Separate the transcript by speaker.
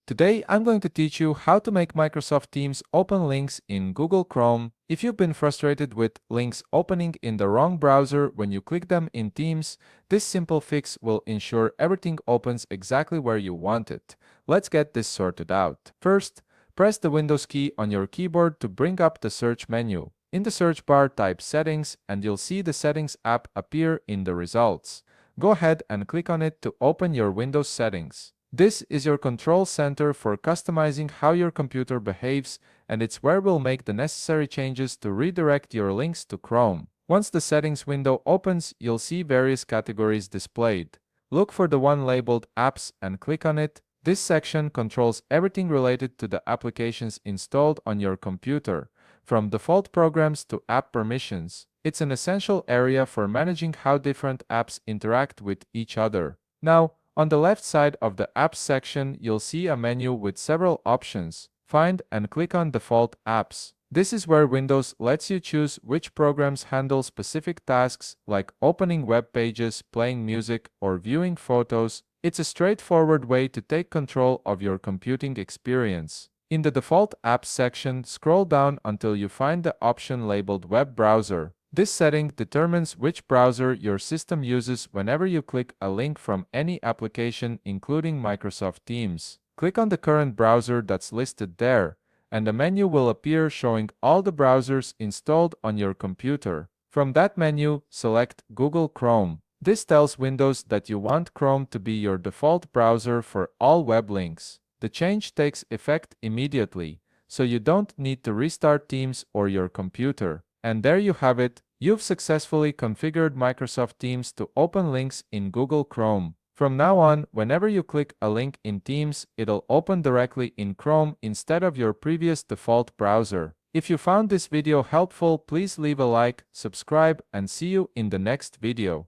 Speaker 1: Today, I'm going to teach you how to make Microsoft Teams open links in Google Chrome. If you've been frustrated with links opening in the wrong browser when you click them in Teams, this simple fix will ensure everything opens exactly where you want it. Let's get this sorted out. First, press the Windows key on your keyboard to bring up the search menu. In the search bar, type Settings, and you'll see the Settings app appear in the results. Go ahead and click on it to open your Windows settings. This is your control center for customizing how your computer behaves, and it's where we'll make the necessary changes to redirect your links to Chrome. Once the settings window opens, you'll see various categories displayed. Look for the one labeled Apps and click on it. This section controls everything related to the applications installed on your computer, from default programs to app permissions. It's an essential area for managing how different apps interact with each other. Now, on the left side of the Apps section, you'll see a menu with several options. Find and click on Default Apps. This is where Windows lets you choose which programs handle specific tasks like opening web pages, playing music, or viewing photos. It's a straightforward way to take control of your computing experience. In the Default Apps section, scroll down until you find the option labeled Web Browser. This setting determines which browser your system uses whenever you click a link from any application, including Microsoft Teams. Click on the current browser that's listed there, and a menu will appear showing all the browsers installed on your computer. From that menu, select Google Chrome. This tells Windows that you want Chrome to be your default browser for all web links. The change takes effect immediately, so you don't need to restart Teams or your computer. And there you have it. You've successfully configured Microsoft Teams to open links in Google Chrome. From now on, whenever you click a link in Teams, it'll open directly in Chrome instead of your previous default browser. If you found this video helpful, please leave a like, subscribe, and see you in the next video.